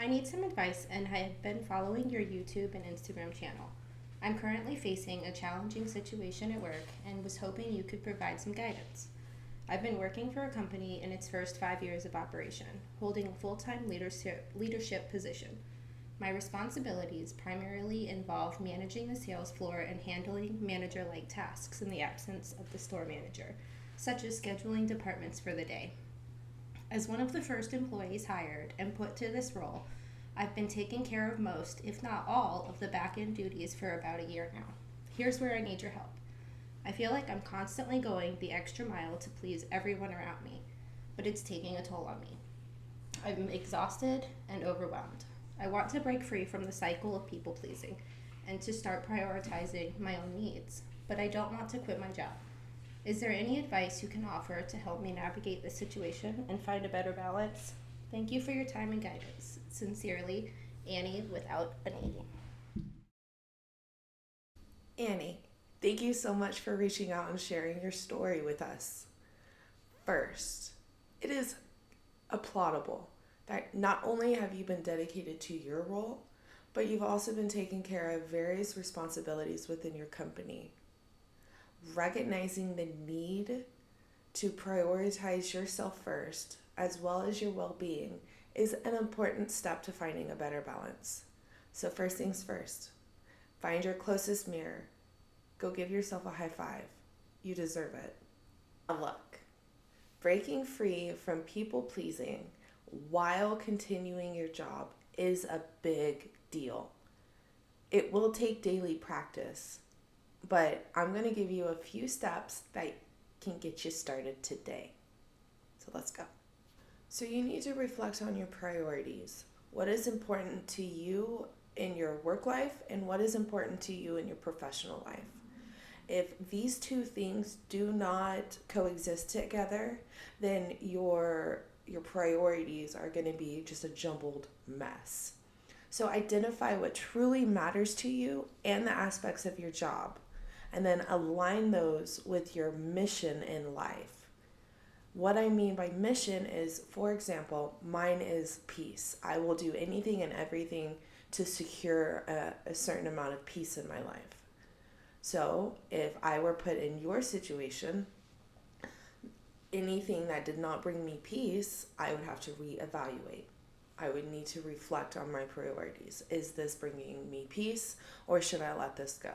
I need some advice and I have been following your YouTube and Instagram channel. I'm currently facing a challenging situation at work and was hoping you could provide some guidance. I've been working for a company in its first 5 years of operation, holding a full-time leadership position. My responsibilities primarily involve managing the sales floor and handling manager-like tasks in the absence of the store manager, such as scheduling departments for the day. As one of the first employees hired and put to this role, I've been taking care of most, if not all, of the back end duties for about a year now. Here's where I need your help. I feel like I'm constantly going the extra mile to please everyone around me, but it's taking a toll on me. I'm exhausted and overwhelmed. I want to break free from the cycle of people pleasing and to start prioritizing my own needs, but I don't want to quit my job. Is there any advice you can offer to help me navigate this situation and find a better balance? Thank you for your time and guidance. Sincerely, Annie without an E. Annie, thank you so much for reaching out and sharing your story with us. First, it is applaudable that not only have you been dedicated to your role, but you've also been taking care of various responsibilities within your company. Recognizing the need to prioritize yourself first, as well as your well-being, is an important step to finding a better balance. So first things first, find your closest mirror. Go give yourself a high five. You deserve it. Now look, breaking free from people pleasing while continuing your job is a big deal. It will take daily practice, but I'm going to give you a few steps that can get you started today. So let's go. So you need to reflect on your priorities. What is important to you in your work life and what is important to you in your professional life? If these two things do not coexist together, then your priorities are going to be just a jumbled mess. So identify what truly matters to you and the aspects of your job, and then align those with your mission in life. What I mean by mission is, for example, mine is peace. I will do anything and everything to secure a certain amount of peace in my life. So if I were put in your situation, anything that did not bring me peace, I would have to reevaluate. I would need to reflect on my priorities. Is this bringing me peace, or should I let this go?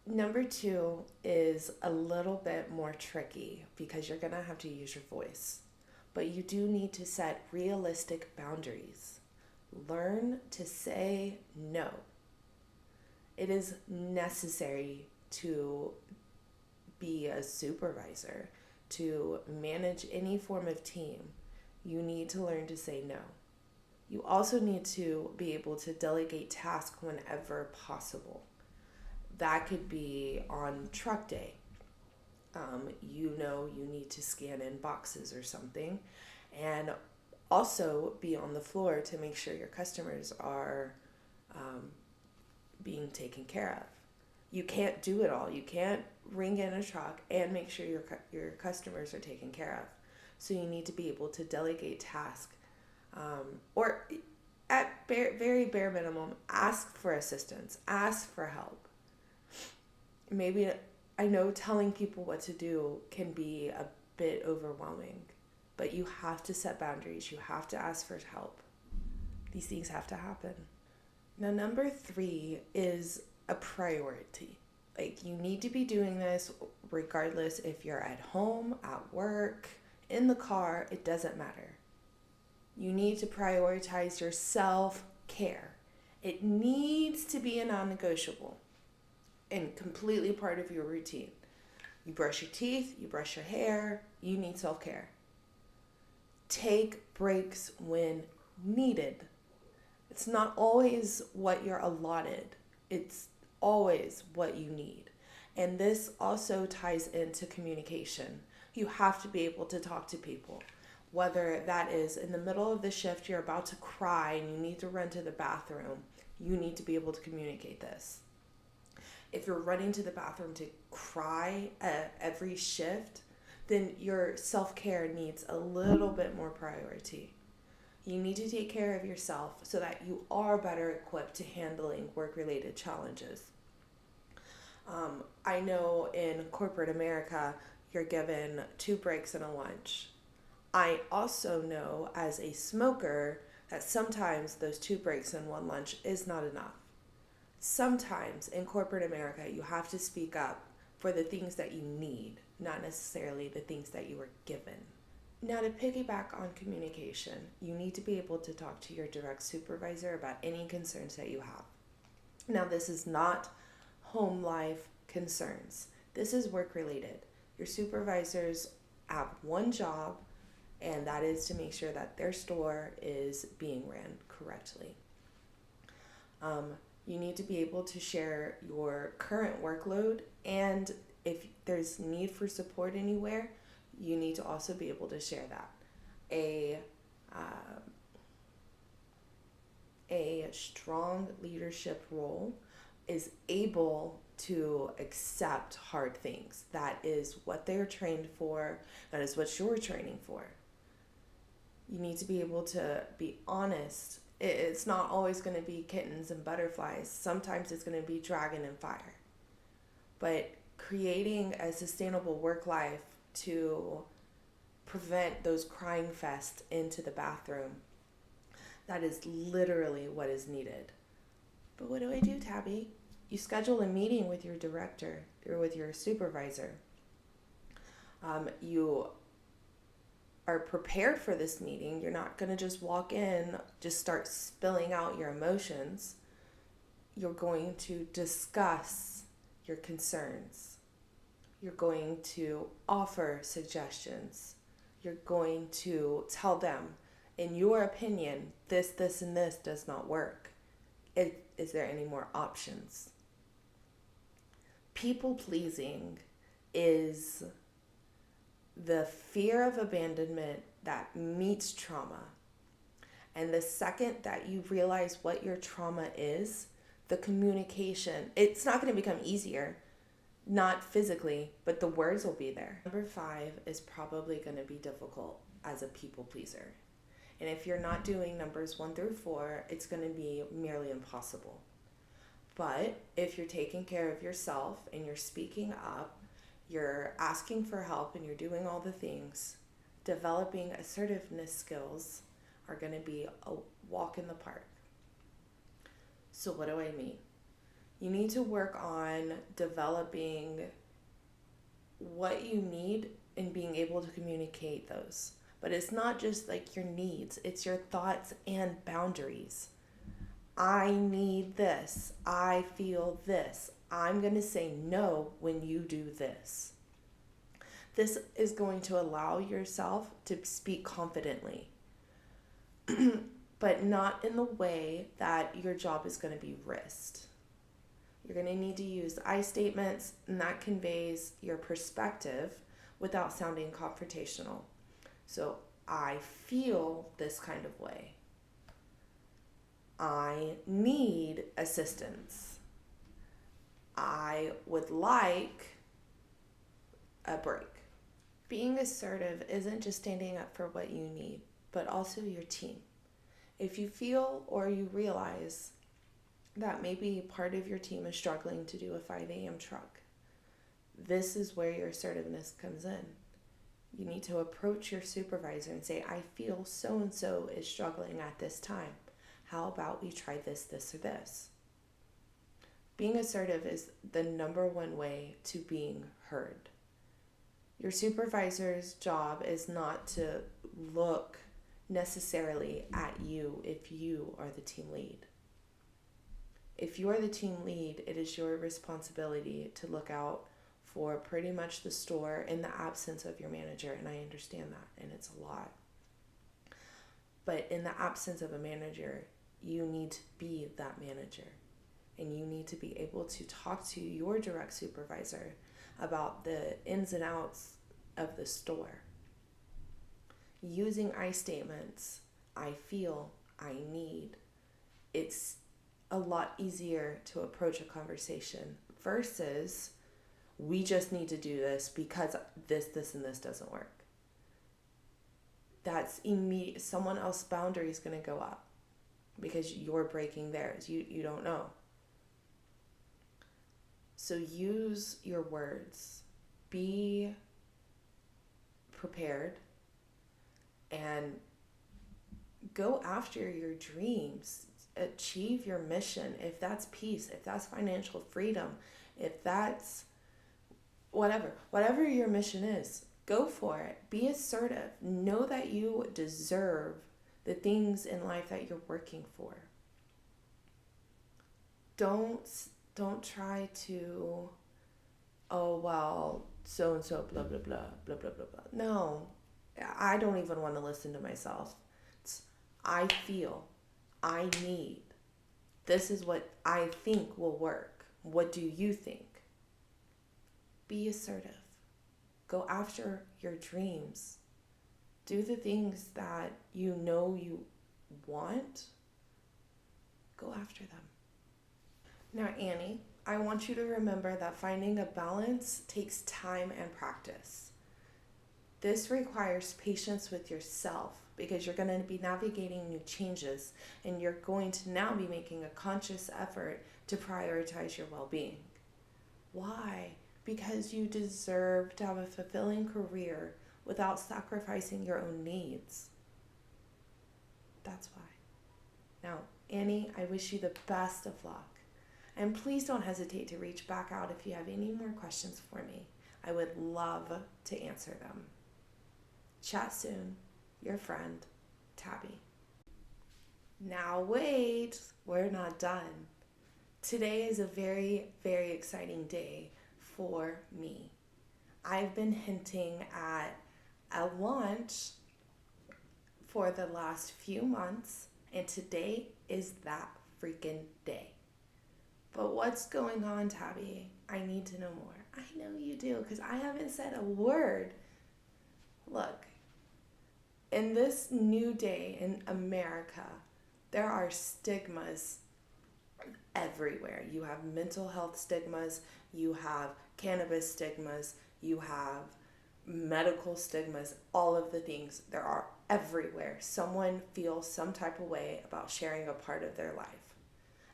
Number 2 is a little bit more tricky because you're going to have to use your voice. But you do need to set realistic boundaries. Learn to say no. It is necessary to be a supervisor, to manage any form of team. You need to learn to say no. You also need to be able to delegate tasks whenever possible. That could be on truck day. You need to scan in boxes or something, and also be on the floor to make sure your customers are being taken care of. You can't do it all. You can't ring in a truck and make sure your customers are taken care of. So you need to be able to delegate tasks, or at very bare minimum, ask for assistance, ask for help. Maybe, I know telling people what to do can be a bit overwhelming, but you have to set boundaries. You have to ask for help. These things have to happen. Now, number 3 is a priority. Like, you need to be doing this regardless if you're at home, at work, in the car, it doesn't matter. You need to prioritize your self-care. It needs to be a non-negotiable and completely part of your routine. You brush your teeth, you brush your hair, you need self-care. Take breaks when needed. It's not always what you're allotted. It's always what you need. And this also ties into communication. You have to be able to talk to people. Whether that is in the middle of the shift, you're about to cry and you need to run to the bathroom, you need to be able to communicate this. If you're running to the bathroom to cry at every shift, then your self-care needs a little bit more priority. You need to take care of yourself so that you are better equipped to handling work-related challenges. I know in corporate America, you're given 2 breaks and a lunch. I also know as a smoker that sometimes those 2 breaks and 1 lunch is not enough. Sometimes in corporate America, you have to speak up for the things that you need, not necessarily the things that you were given. Now, to piggyback on communication, you need to be able to talk to your direct supervisor about any concerns that you have. Now, this is not home life concerns. This is work related. Your supervisors have one job, and that is to make sure that their store is being ran correctly. You need to be able to share your current workload, and if there's need for support anywhere, you need to also be able to share that. A strong leadership role is able to accept hard things. That is what they're trained for. That is what you're training for. You need to be able to be honest. It's not always going to be kittens and butterflies. Sometimes it's going to be dragon and fire. But creating a sustainable work life to prevent those crying fests into the bathroom, that is literally what is needed. But what do I do, Tabby? You schedule a meeting with your director or with your supervisor. You are prepared for this meeting. You're not going to just walk in, just start spilling out your emotions. You're going to discuss your concerns. You're going to offer suggestions. You're going to tell them, in your opinion, this, and this does not work. Is there any more options? People pleasing is the fear of abandonment that meets trauma. And the second that you realize what your trauma is, the communication, it's not going to become easier, not physically, but the words will be there. Number 5 is probably going to be difficult as a people pleaser. And if you're not doing numbers 1 through 4, it's going to be nearly impossible. But if you're taking care of yourself and you're speaking up, you're asking for help and you're doing all the things, developing assertiveness skills are going to be a walk in the park. So what do I mean? You need to work on developing what you need and being able to communicate those. But it's not just like your needs, it's your thoughts and boundaries. I need this. I feel this. I'm going to say no when you do this. This is going to allow yourself to speak confidently, but not in the way that your job is going to be risked. You're going to need to use I statements, and that conveys your perspective without sounding confrontational. So, I feel this kind of way. I need assistance. I would like a break. Being assertive isn't just standing up for what you need, but also your team. If you feel or you realize that maybe part of your team is struggling to do a 5 a.m. truck, this is where your assertiveness comes in. You need to approach your supervisor and say, I feel so-and-so is struggling at this time. How about we try this, or this? Being assertive is the number 1 way to being heard. Your supervisor's job is not to look necessarily at you if you are the team lead. If you are the team lead, it is your responsibility to look out for pretty much the store in the absence of your manager, and I understand that, and it's a lot. But in the absence of a manager, you need to be that manager, and you need to be able to talk to your direct supervisor about the ins and outs of the store. Using I statements, I feel, I need, it's a lot easier to approach a conversation versus we just need to do this because this, and this doesn't work. that's immediate. Someone else's boundary is going to go up because you're breaking theirs. You don't know. So use your words. Be prepared and go after your dreams. Achieve your mission. If that's peace, if that's financial freedom, if that's whatever your mission is, go for it. Be assertive. Know that you deserve the things in life that you're working for. Don't try to, oh, well, so and so, blah, blah, blah, blah, blah, blah, blah. No, I don't even want to listen to myself. It's, I feel, I need. This is what I think will work. What do you think? Be assertive. Go after your dreams. Do the things that you know you want. Go after them. Now, Annie, I want you to remember that finding a balance takes time and practice. This requires patience with yourself because you're going to be navigating new changes and you're going to now be making a conscious effort to prioritize your well-being. Why? Because you deserve to have a fulfilling career without sacrificing your own needs. That's why. Now, Annie, I wish you the best of luck. And please don't hesitate to reach back out if you have any more questions for me. I would love to answer them. Chat soon. Your friend, Tabby. Now wait, we're not done. Today is a very, very exciting day for me. I've been hinting at a launch for the last few months, and today is that freaking day. But what's going on, Tabby? I need to know more. I know you do, because I haven't said a word. Look, in this new day in America, there are stigmas everywhere. You have mental health stigmas, you have cannabis stigmas, you have medical stigmas, all of the things. There are everywhere. Someone feels some type of way about sharing a part of their life.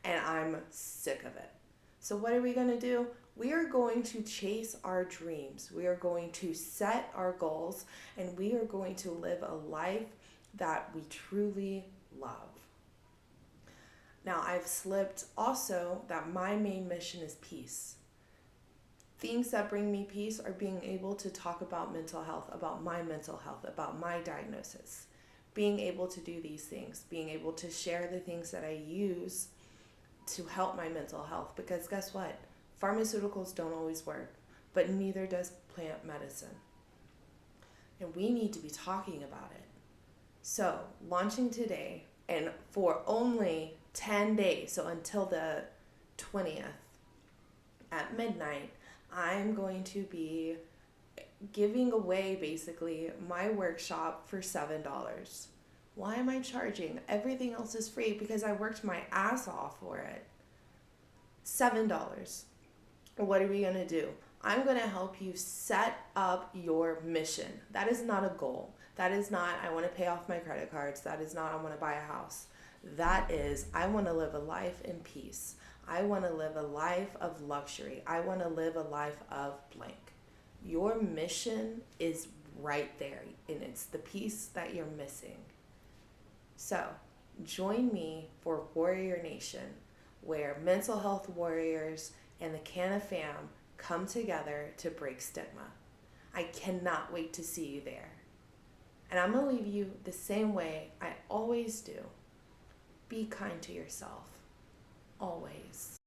And I'm sick of it. So what are we going to do? We are going to chase our dreams. We are going to set our goals, and we are going to live a life that we truly love. Now, I've slipped also that my main mission is peace. Things that bring me peace are being able to talk about mental health, about my mental health, about my diagnosis. Being able to do these things, being able to share the things that I use to help my mental health. Because guess what? Pharmaceuticals don't always work, but neither does plant medicine. And we need to be talking about it. So, launching today, and for only 10 days, so until the 20th at midnight, I'm going to be giving away basically my workshop for $7. Why am I charging? Everything else is free because I worked my ass off for it. $7. What are we going to do? I'm going to help you set up your mission. That is not a goal. That is not, I want to pay off my credit cards. That is not, I want to buy a house. That is, I want to live a life in peace. I want to live a life of luxury. I want to live a life of blank. Your mission is right there, and it's the piece that you're missing. So, join me for Warrior Nation, where mental health warriors and the Canna-Fam come together to break stigma. I cannot wait to see you there. And I'm going to leave you the same way I always do. Be kind to yourself. Always.